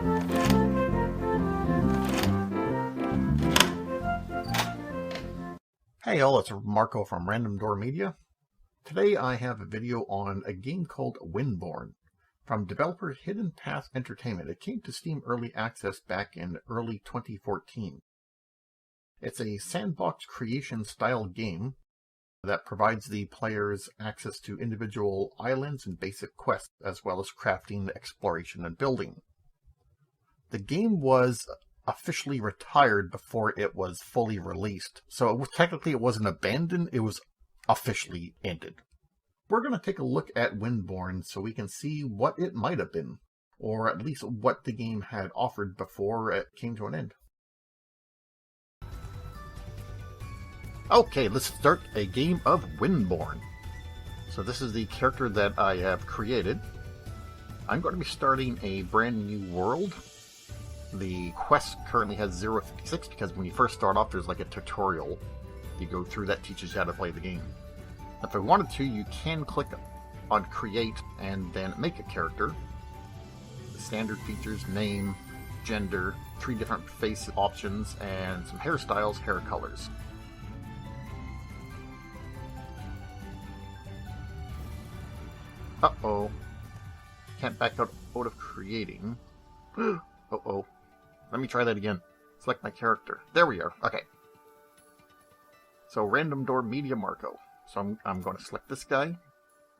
Hey all, it's Marco from Random Door Media. Today I have a video on a game called Windborne from developer Hidden Path Entertainment. It came to Steam Early Access back in early 2014. It's a sandbox creation style game that provides the players access to individual islands and basic quests, as well as crafting, exploration, and building. The game was officially retired before it was fully released. So technically it wasn't abandoned, it was officially ended. We're going to take a look at Windborne so we can see what it might have been, or at least what the game had offered before it came to an end. Okay, let's start a game of Windborne. So this is the character that I have created. I'm going to be starting a brand new world. The quest currently has 056 because when you first start off there's like a tutorial you go through that teaches you how to play the game. If I wanted to, you can click on create and then make a character. The standard features: name, gender, 3 different face options, and some hairstyles, hair colors. Uh-oh. Can't back out of creating. Uh-oh. Let me try that again. Select my character. There we are. Okay. So, Random Door Media Marco. So I'm going to select this guy.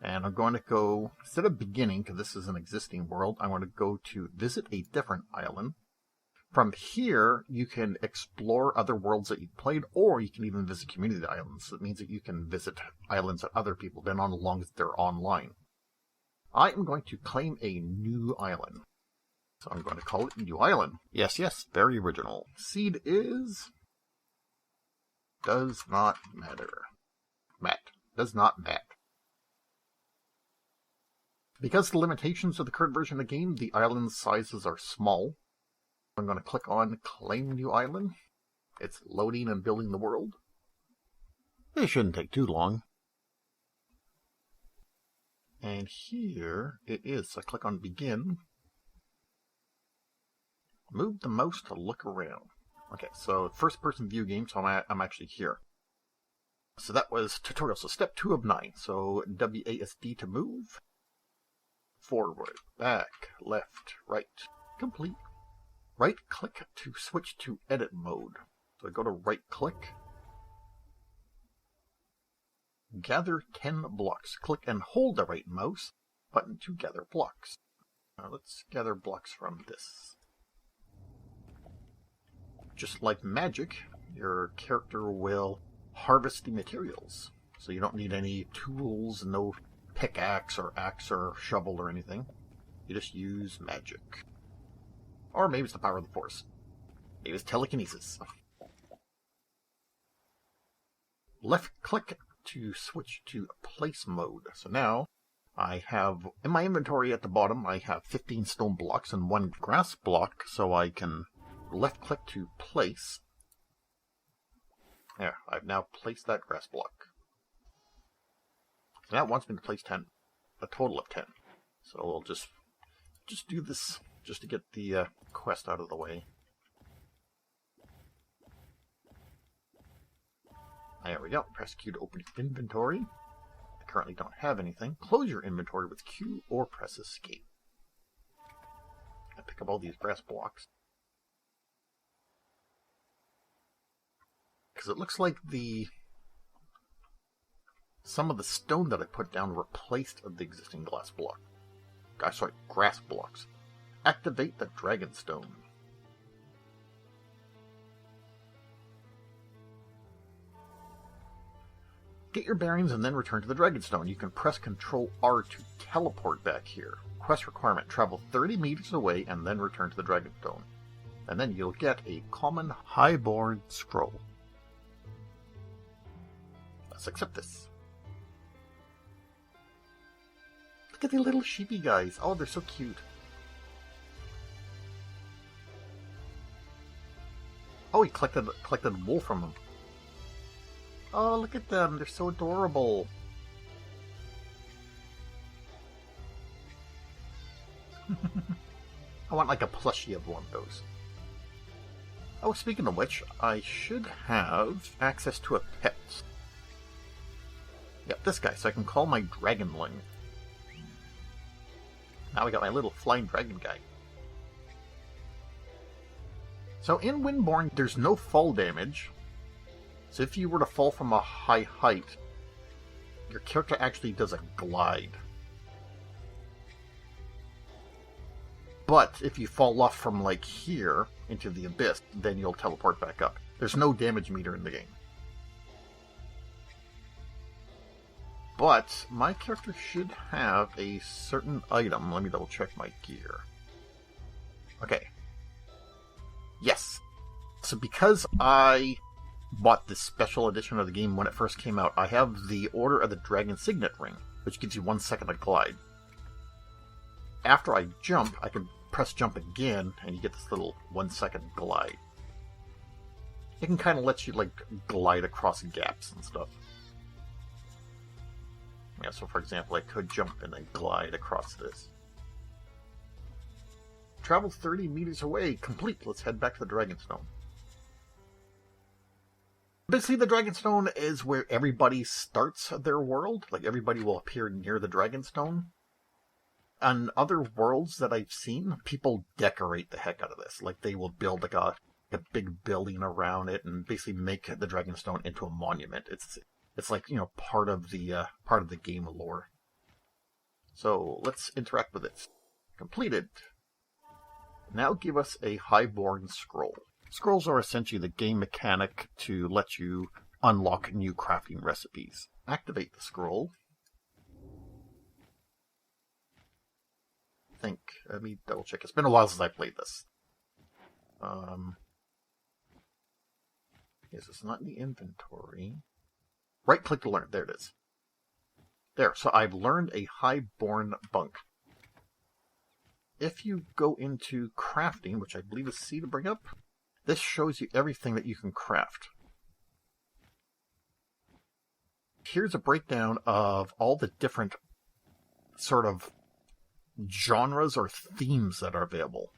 And I'm going to go, instead of beginning, because this is an existing world, I'm going to go to visit a different island. From here, you can explore other worlds that you've played, or you can even visit community islands. So it means that you can visit islands that other people have been on as long as they're online. I am going to claim a new island. So I'm going to call it New Island. Yes, very original. Seed is... does not matter. Does not matter. Because of the limitations of the current version of the game, the island sizes are small. I'm going to click on Claim New Island. It's loading and building the world. It shouldn't take too long. And here it is. So I click on Begin. Move the mouse to look around. Okay, so first person view game, so I'm actually here. So that was tutorial. So step 2 of 9. So WASD to move. Forward, back, left, right. Complete. Right click to switch to edit mode. So I go to right click. Gather 10 blocks. Click and hold the right mouse button to gather blocks. Now let's gather blocks from this. Just like magic, your character will harvest the materials. So you don't need any tools, no pickaxe or axe or shovel or anything. You just use magic. Or maybe it's the power of the force. Maybe it's telekinesis. Left click to switch to place mode. So now I have, in my inventory at the bottom, I have 15 stone blocks and 1 grass block, so I can left click to place. There, I've now placed that grass block. So now it wants me to place 10, a total of 10. So we'll just do this just to get the quest out of the way. There we go. Press Q to open your inventory. I currently don't have anything. Close your inventory with Q or press Escape. I pick up all these grass blocks. Because it looks like some of the stone that I put down replaced the existing grass blocks. Activate the dragon stone. Get your bearings and then return to the Dragonstone. You can press Ctrl R to teleport back here. Quest requirement: travel 30 meters away and then return to the Dragonstone. And then you'll get a common Highborn scroll. Let's accept this. Look at the little sheepy guys. Oh, they're so cute. Oh, he collected wool from them. Oh, look at them. They're so adorable. I want like a plushie of one of those. Oh, speaking of which, I should have access to a pet. Yep, this guy, so I can call my Dragonling. Now we got my little flying dragon guy. So in Windborne, there's no fall damage. So if you were to fall from a high height, your character actually does a glide. But if you fall off from like here into the abyss, then you'll teleport back up. There's no damage meter in the game. But my character should have a certain item. Let me double check my gear. Okay. Yes. So because I bought this special edition of the game when it first came out, I have the Order of the Dragon Signet Ring, which gives you 1 second to glide. After I jump, I can press jump again, and you get this little 1 second glide. It can kind of let you, like, glide across gaps and stuff. Yeah, so for example, I could jump and then glide across this. Travel 30 meters away. Complete. Let's head back to the Dragonstone. Basically, the Dragonstone is where everybody starts their world. Like, everybody will appear near the Dragonstone. On other worlds that I've seen, people decorate the heck out of this. Like, they will build like a big building around it and basically make the Dragonstone into a monument. It's like, you know, part of the game lore. So let's interact with it. Completed. Now give us a Highborn scroll. Scrolls are essentially the game mechanic to let you unlock new crafting recipes. Activate the scroll. Let me double check. It's been a while since I played this. Is this not in the inventory? Right click to learn. There it is. There. So I've learned a Highborn bunk. If you go into crafting, which I believe is C to bring up, this shows you everything that you can craft. Here's a breakdown of all the different sort of genres or themes that are available.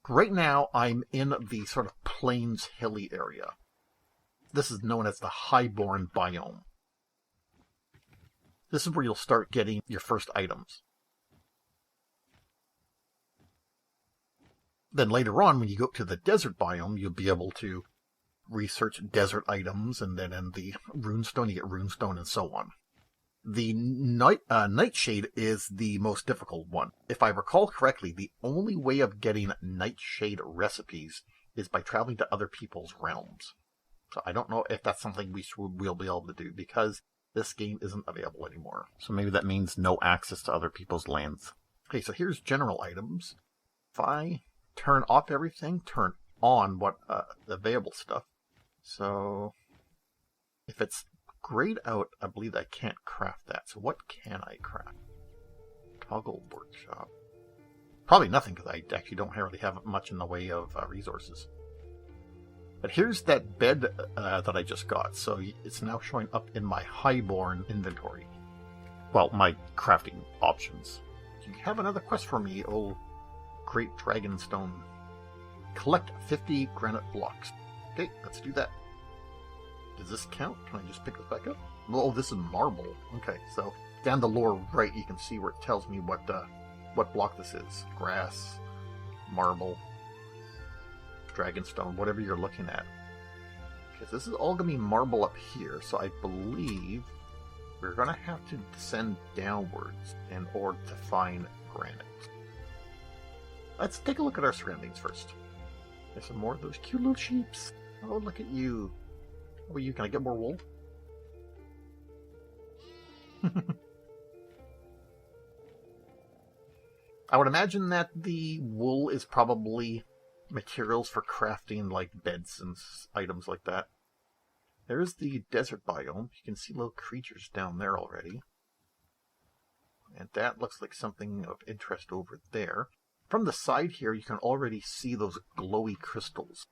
Right now, I'm in the sort of plains hilly area. This is known as the Highborn biome. This is where you'll start getting your first items. Then later on, when you go up to the desert biome, you'll be able to research desert items, and then in the runestone, you get runestone and so on. The nightshade is the most difficult one. If I recall correctly, the only way of getting nightshade recipes is by traveling to other people's realms. So I don't know if that's something we'll be able to do, because this game isn't available anymore. So maybe that means no access to other people's lands. Okay, so here's general items. If I turn off everything, turn on what available stuff. So if it's grayed out, I believe I can't craft that. So what can I craft? Toggle workshop. Probably nothing, because I actually don't really have much in the way of resources. But here's that bed that I just got. So it's now showing up in my Highborn inventory. Well, my crafting options. Do you have another quest for me, oh great Dragonstone? Collect 50 granite blocks. Okay, let's do that. Does this count? Can I just pick this back up? Oh, this is marble. Okay, so down the lower right, you can see where it tells me what block this is. Grass, marble, Dragonstone, whatever you're looking at. Because this is all going to be marble up here, so I believe we're going to have to descend downwards in order to find granite. Let's take a look at our surroundings first. There's some more of those cute little sheeps. Oh, look at you. Oh, you, can I get more wool? I would imagine that the wool is probably materials for crafting, like beds and items like that. There's the desert biome. You can see little creatures down there already. And that looks like something of interest over there. From the side here, you can already see those glowy crystals.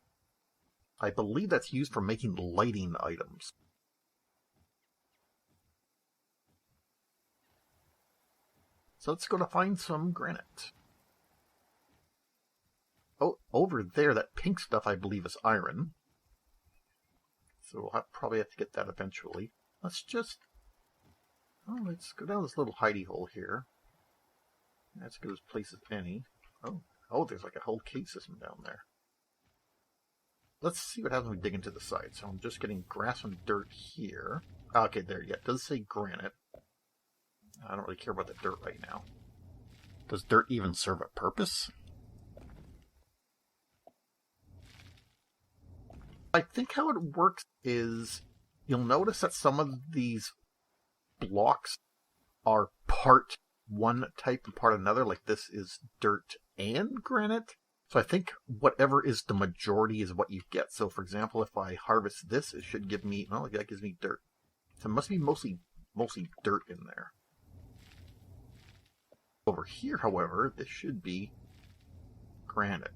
I believe that's used for making lighting items. So let's go to find some granite. oh, over there, that pink stuff I believe is iron. So we'll probably have to get that eventually. Let's just... Oh, let's go down this little hidey hole here. That's as good a place as any. Oh, there's like a whole cave system down there. Let's see what happens when we dig into the side. So I'm just getting grass and dirt here. Okay, there, yeah, it does say granite. I don't really care about the dirt right now. Does dirt even serve a purpose? I think how it works is you'll notice that some of these blocks are part one type and part another, like this is dirt and granite. So I think whatever is the majority is what you get. So for example, if I harvest this, it should give me, oh, that gives me dirt. So it must be mostly dirt in there. Over here, however, this should be granite.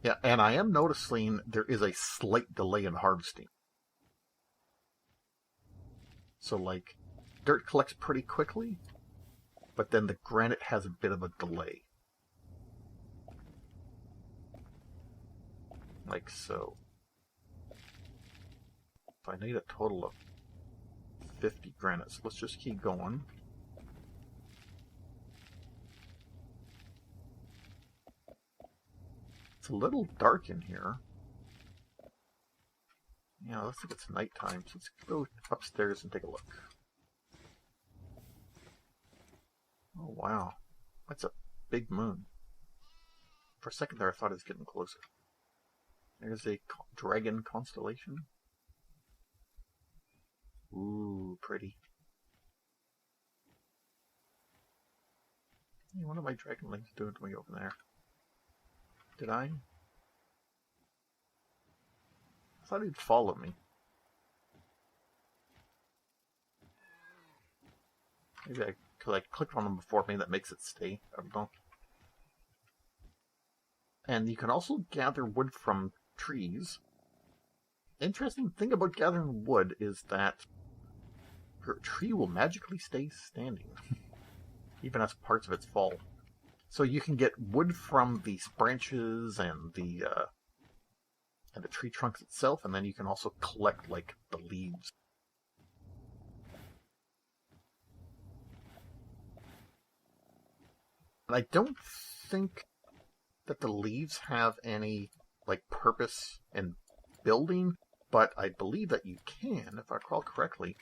Yeah, and I am noticing there is a slight delay in harvesting. So like, dirt collects pretty quickly, but then the granite has a bit of a delay. Like so. So I need a total of 50 granite, so let's just keep going. It's a little dark in here. Yeah, looks like it's nighttime, so let's go upstairs and take a look. Oh wow, that's a big moon. For a second there I thought it was getting closer. There's a dragon constellation. Ooh, pretty. Hey, what are my dragon lings doing to me over there? Did I? I thought he'd follow me. Maybe because I clicked on him before, maybe that makes it stay. I don't know. And you can also gather wood from trees. Interesting thing about gathering wood is that your tree will magically stay standing, even as parts of it fall. So you can get wood from these branches and the tree trunks itself, and then you can also collect like the leaves. And I don't think that the leaves have any like purpose in building, but I believe that you can, if I recall correctly,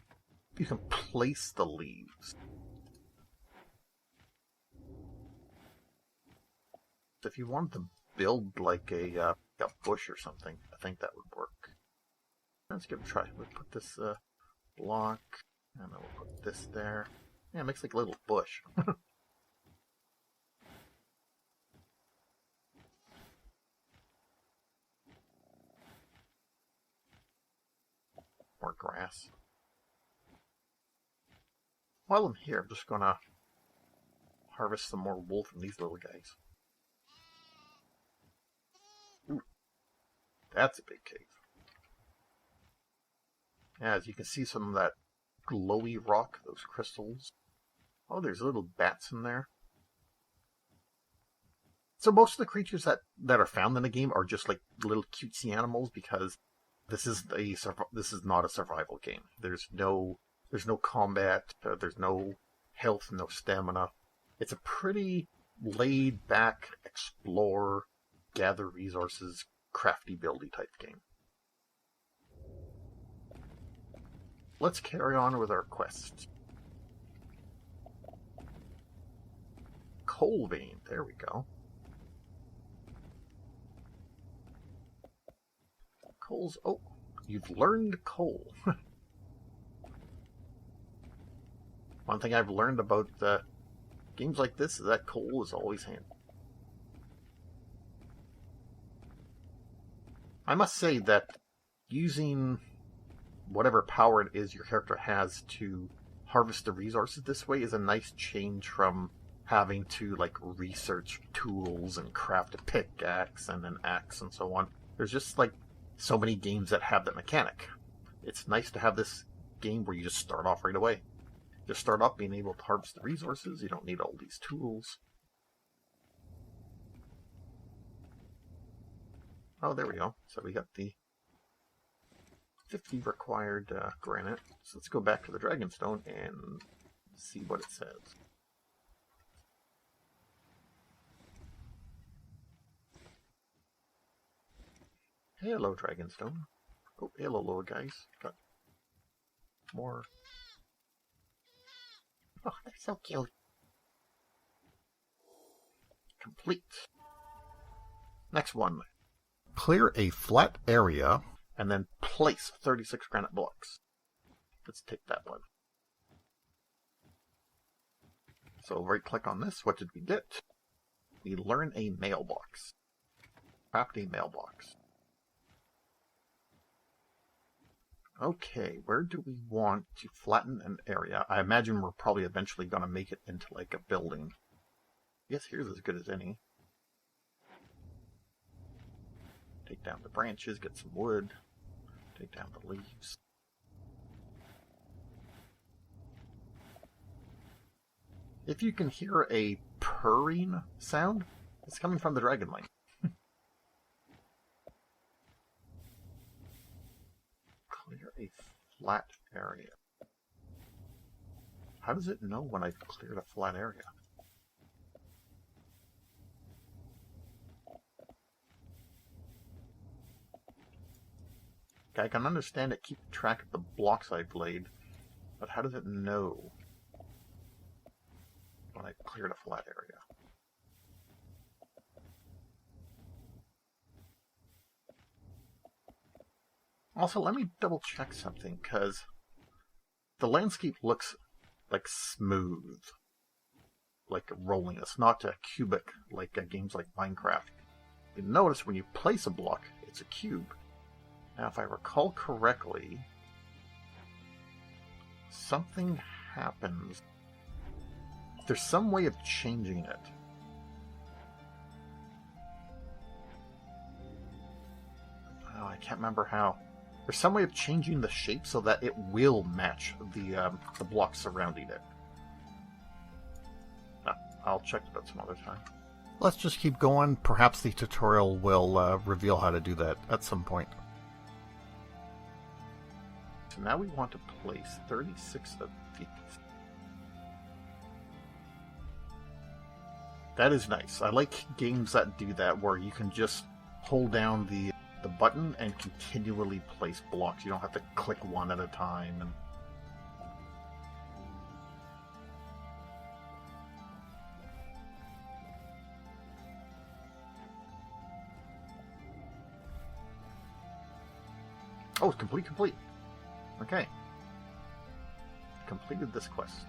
you can place the leaves. If you wanted to build like a bush or something, I think that would work. Let's give it a try. We'll put this block, and then we'll put this there. Yeah, it makes like a little bush. More grass. While I'm here, I'm just gonna harvest some more wool from these little guys. Ooh, that's a big cave. Yeah, as you can see some of that glowy rock, those crystals. Oh, there's little bats in there. So most of the creatures that are found in the game are just like little cutesy animals, because this is not a survival game. There's no combat, there's no health, no stamina. It's a pretty laid back, explore, gather resources, crafty buildy type game. Let's carry on with our quest. Coal vein, there we go. Coal's, oh, you've learned coal. One thing I've learned about games like this is that coal is always handy. I must say that using whatever power it is your character has to harvest the resources this way is a nice change from having to like research tools and craft a pickaxe and an axe and so on. There's just like so many games that have that mechanic. It's nice to have this game where you just start off right away. Just start off being able to harvest the resources. You don't need all these tools. Oh, there we go. So we got the 50 required granite. So let's go back to the Dragonstone and see what it says. Hello, Dragonstone. Oh, hello, little guys. Got more. Oh, they're so cute. Complete. Next one. Clear a flat area and then place 36 granite blocks. Let's take that one. So right click on this. What did we get? We learn a mailbox. Craft a mailbox. Okay, where do we want to flatten an area? I imagine we're probably eventually going to make it into like a building. I guess here's as good as any. Take down the branches, get some wood, take down the leaves. If you can hear a purring sound, it's coming from the Dragonlink. Clear a flat area. How does it know when I've cleared a flat area? I can understand it keeping track of the blocks I've laid, but how does it know when I've cleared a flat area? Also, let me double check something, because the landscape looks like smooth, like rolling. It's not cubic like games like Minecraft. You notice when you place a block, it's a cube. Now, if I recall correctly, something happens. There's some way of changing it. Oh, I can't remember how. There's some way of changing the shape so that it will match the blocks surrounding it. I'll check that some other time. Let's just keep going. Perhaps the tutorial will reveal how to do that at some point. So now we want to place 36 of these. That is nice. I like games that do that, where you can just hold down the button and continually place blocks. You don't have to click one at a time. And oh, it's complete. Okay. Completed this quest.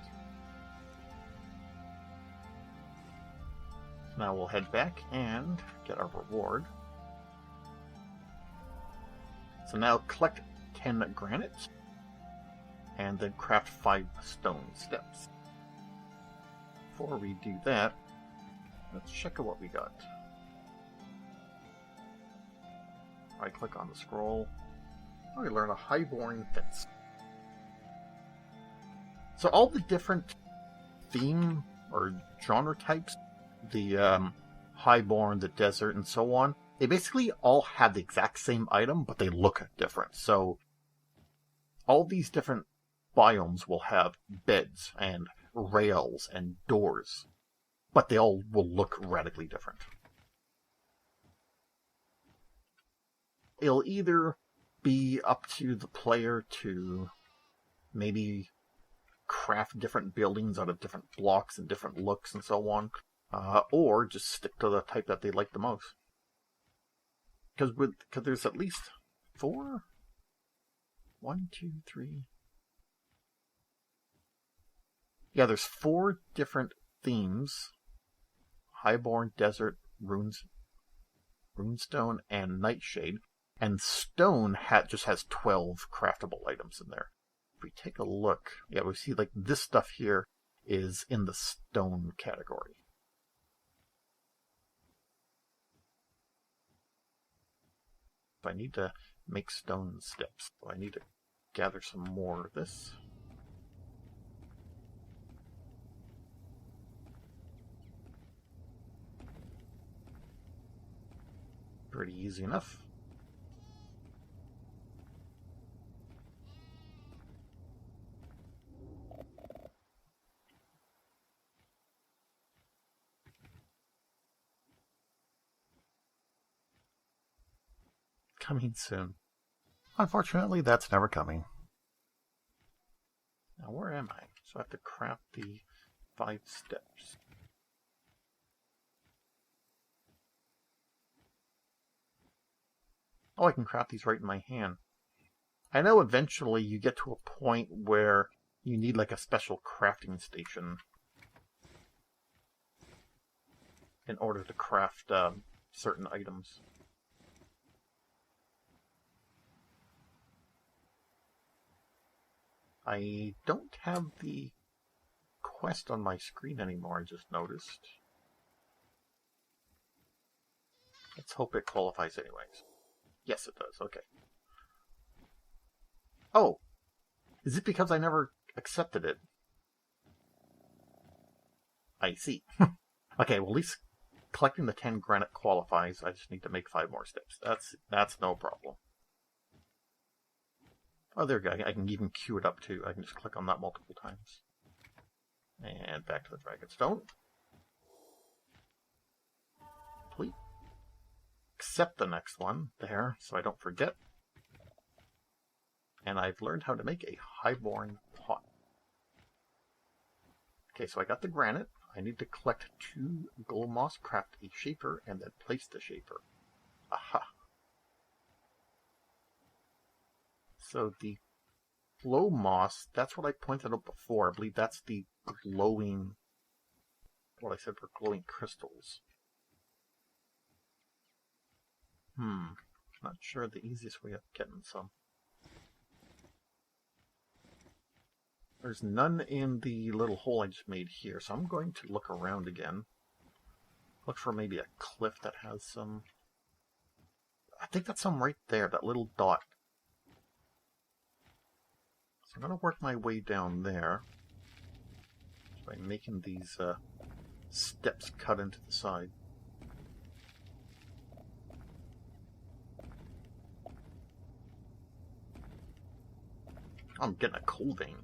So now we'll head back and get our reward. So now collect 10 granite and then craft 5 stone steps. Before we do that, let's check out what we got. Right click on the scroll. We learn a highborn fence. So all the different theme or genre types, the highborn, the desert, and so on, they basically all have the exact same item, but they look different. So all these different biomes will have beds and rails and doors, but they all will look radically different. It'll either be up to the player to maybe craft different buildings out of different blocks and different looks and so on, or just stick to the type that they like the most. Because there's at least 4? 1, 2, 3. Yeah, there's 4 different themes: highborn, desert, runestone, and nightshade. And stone just has 12 craftable items in there. If we take a look, yeah, we see like this stuff here is in the stone category. I need to make stone steps. So I need to gather some more of this. Pretty easy enough. Coming soon. Unfortunately, that's never coming. Now, where am I? So I have to craft the 5 steps. Oh, I can craft these right in my hand. I know eventually you get to a point where you need like a special crafting station in order to craft certain items. I don't have the quest on my screen anymore, I just noticed. Let's hope it qualifies anyways. Yes, it does. Okay. Oh! Is it because I never accepted it? I see. Okay, well at least collecting the 10 granite qualifies. I just need to make 5 more steps. That's no problem. Oh, there we go. I can even queue it up too. I can just click on that multiple times. And back to the Dragonstone. Complete. Accept the next one there, so I don't forget. And I've learned how to make a highborn pot. Okay, so I got the granite. I need to collect 2 glow moss, craft a shaper, and then place the shaper. Aha! So the glow moss, that's what I pointed out before. I believe that's the glowing, what I said for glowing crystals. Not sure the easiest way of getting some. There's none in the little hole I just made here, so I'm going to look around again. Look for maybe a cliff that has some... I think that's some right there, that little dot. So I'm going to work my way down there by making these steps cut into the side. I'm getting a coal vein.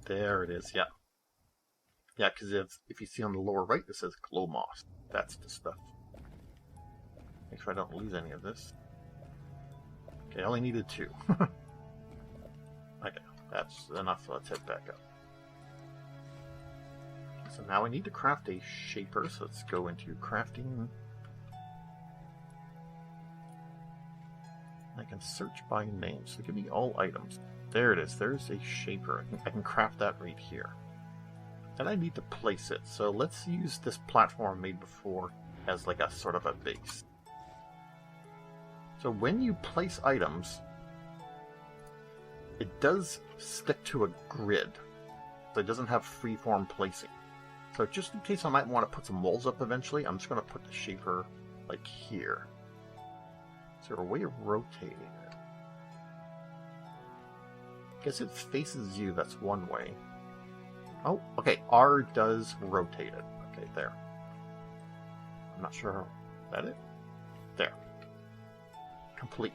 There it is, yeah. Yeah, because if you see on the lower right, it says glow moss. That's the stuff. Make sure I don't lose any of this. Okay, I only needed 2. Okay, that's enough. Let's head back up. So now I need to craft a shaper, so let's go into crafting. I can search by name, so give me all items. There it is, there's a shaper. I can craft that right here. And I need to place it, so let's use this platform made before as like a sort of a base. So when you place items, it does stick to a grid. So it doesn't have freeform placing. So just in case I might want to put some walls up eventually, I'm just going to put the shaper like here. Is there a way of rotating it? I guess it faces you, that's one way. Oh, okay, R does rotate it. Okay, there. I'm not sure. Is that it? There. Complete.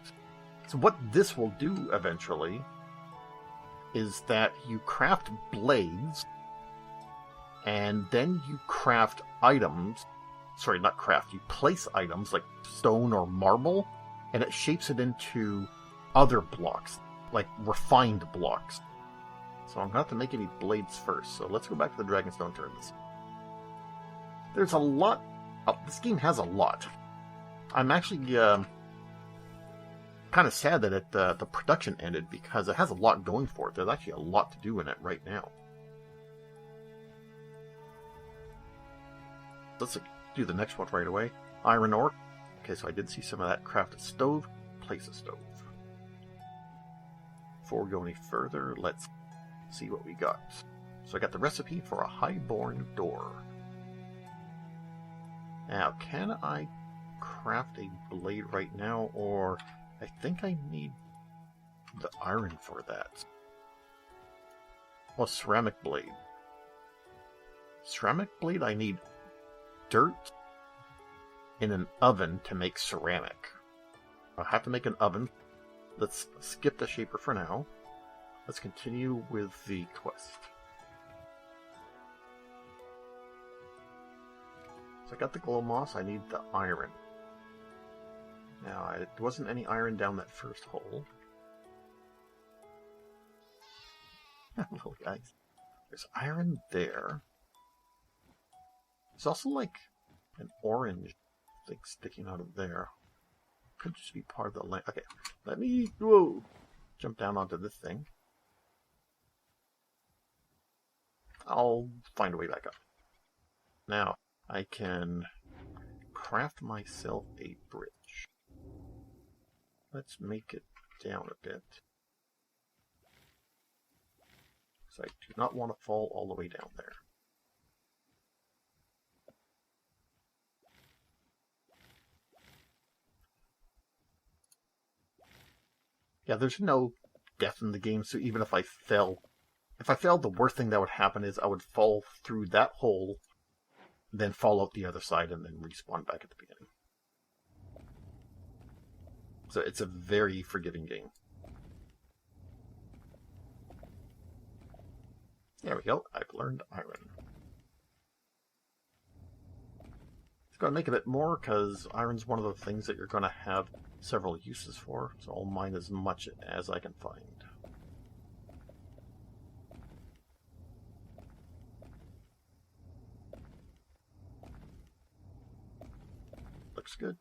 So what this will do eventually is that you craft blades and then you craft items. Sorry, not craft. You place items like stone or marble and it shapes it into other blocks, like refined blocks. So I'm going to have to make any blades first. So let's go back to the Dragonstone turn this. There's a lot. Oh, this game has a lot. I'm actually kind of sad that the production ended because it has a lot going for it. There's actually a lot to do in it right now. Let's do the next one right away. Iron ore. Okay, so I did see some of that. Craft a stove. Place a stove. Before we go any further, let's see what we got. So I got the recipe for a highborn door. Now, can I craft a blade right now, or I think I need the iron for that. Well, ceramic blade. ceramic blade, I need dirt in an oven to make ceramic. I'll have to make an oven. Let's skip the shaper for now. Let's continue with the quest. So I got the glow moss, I need the iron. Now, there wasn't any iron down that first hole. Little guys. There's iron there. There's also like an orange thing sticking out of there. Could just be part of the land. Okay, let me jump down onto this thing. I'll find a way back up. Now, I can craft myself a bridge. Let's make it down a bit. So I do not want to fall all the way down there. Yeah, there's no death in the game, so even if I fell, the worst thing that would happen is I would fall through that hole, then fall out the other side, and then respawn back at the beginning. So it's a very forgiving game. There we go, I've learned iron. It's going to make a bit more, because iron's one of the things that you're going to have several uses for, so I'll mine as much as I can find. Looks good.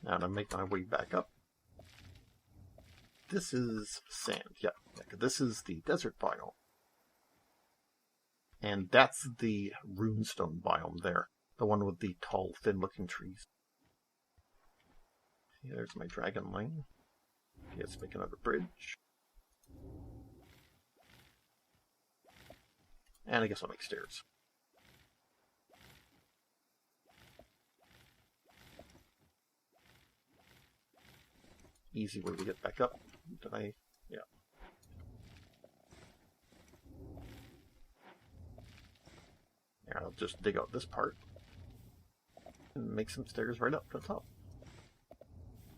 Now to make my way back up. This is sand, yeah. This is the desert biome. And that's the runestone biome there. The one with the tall, thin-looking trees. There's my dragonling. Let's make another bridge. And I guess I'll make stairs. Easy way to get back up. Did I? Yeah. Yeah, I'll just dig out this part and make some stairs right up to the top.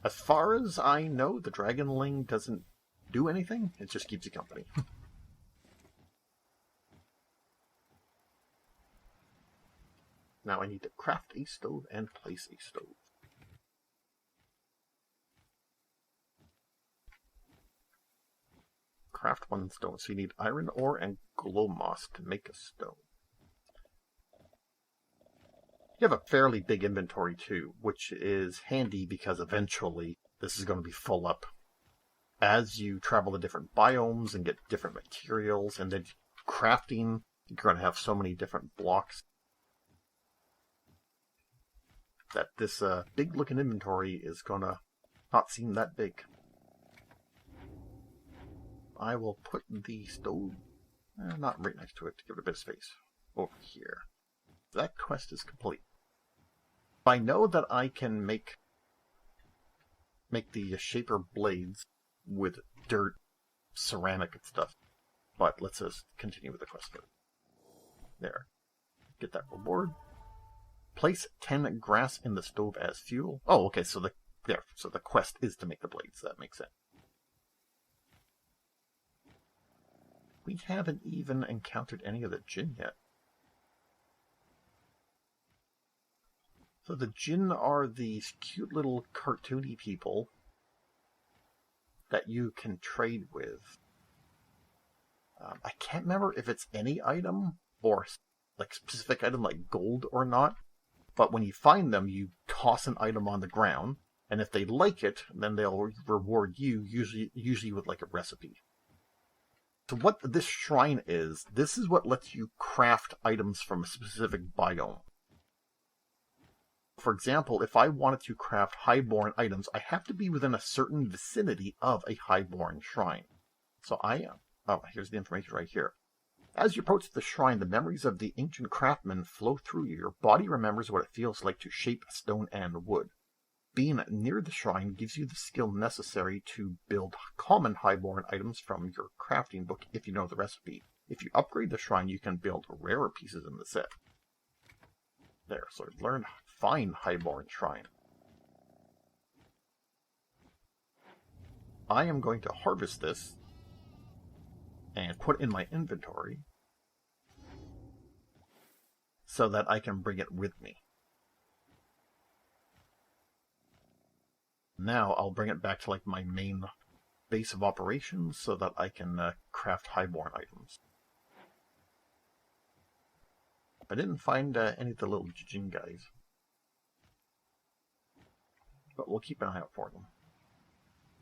As far as I know, the dragonling doesn't do anything. It just keeps you company. Now I need to craft a stove and place a stove. Craft one stone. So you need iron ore and glow moss to make a stone. You have a fairly big inventory too, which is handy because eventually this is going to be full up. As you travel to different biomes and get different materials, and then crafting, you're going to have so many different blocks that this big looking inventory is going to not seem that big. I will put the stove, not right next to it, to give it a bit of space, over here. That quest is complete. I know that I can make the shaper blades with dirt, ceramic and stuff, but let's just continue with the quest first. There. Get that reward. Place 10 grass in the stove as fuel. Oh, okay, so the quest is to make the blades. That makes sense. We haven't even encountered any of the Jinn yet. So the Jinn are these cute little cartoony people that you can trade with. I can't remember if it's any item or like specific item like gold or not. But when you find them, you toss an item on the ground, and if they like it, then they'll reward you, usually with like a recipe. So what this shrine is, this is what lets you craft items from a specific biome. For example, if I wanted to craft highborn items, I have to be within a certain vicinity of a highborn shrine. So here's the information right here. As you approach the shrine, the memories of the ancient craftsmen flow through you. Your body remembers what it feels like to shape stone and wood. Being near the shrine gives you the skill necessary to build common highborn items from your crafting book if you know the recipe. If you upgrade the shrine, you can build rarer pieces in the set. There, so I've learned Fine Highborn Shrine. I am going to harvest this and put in my inventory so that I can bring it with me. Now I'll bring it back to like my main base of operations so that I can craft highborn items. I didn't find any of the little Jin guys, but we'll keep an eye out for them.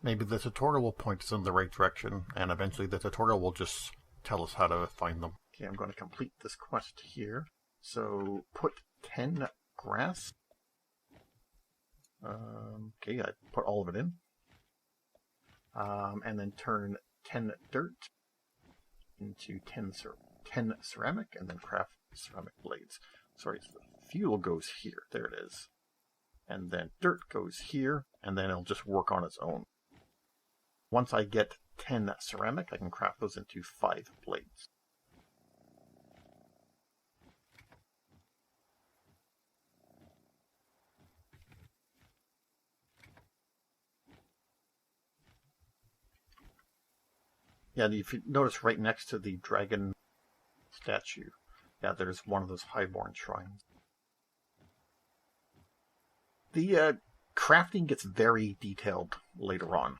Maybe the tutorial will point us in the right direction, and eventually the tutorial will just tell us how to find them. Okay, I'm going to complete this quest here. So, put 10 grass. Okay, I put all of it in. And then turn 10 dirt into 10 ceramic, and then craft ceramic blades. Sorry, so the fuel goes here. There it is. And then dirt goes here, and then it'll just work on its own. Once I get 10 ceramic, I can craft those into 5 blades. Yeah, if you notice right next to the dragon statue, yeah, there's one of those highborn shrines. The crafting gets very detailed later on.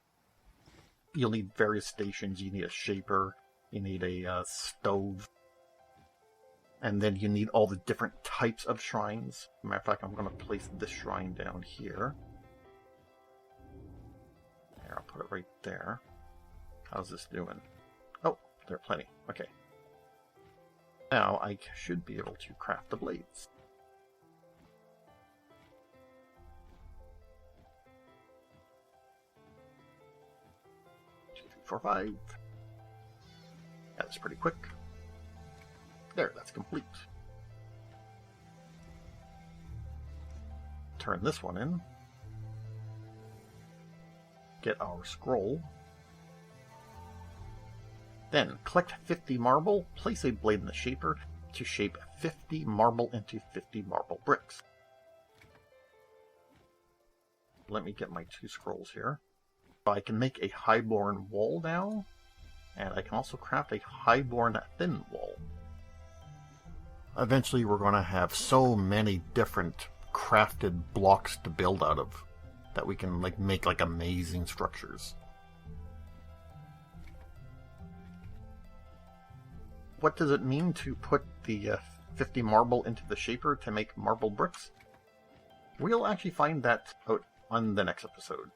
You'll need various stations, you need a shaper, you need a stove, and then you need all the different types of shrines. Matter of fact, I'm going to place this shrine down here. There, I'll put it right there. How's this doing? Oh, there are plenty. Okay. Now I should be able to craft the blades. 2, 3, 4, 5. Yeah, that's pretty quick. There, that's complete. Turn this one in. Get our scroll. Then, collect 50 marble, place a blade in the shaper to shape 50 marble into 50 marble bricks. Let me get my 2 scrolls here. I can make a highborn wall now, and I can also craft a highborn thin wall. Eventually we're going to have so many different crafted blocks to build out of that we can make amazing structures. What does it mean to put the 50 marble into the shaper to make marble bricks? We'll actually find that out on the next episode.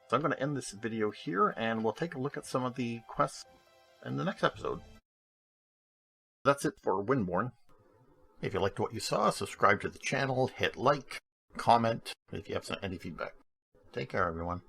So I'm going to end this video here, and we'll take a look at some of the quests in the next episode. That's it for Windborne. If you liked what you saw, subscribe to the channel, hit like, comment if you have any feedback. Take care, everyone.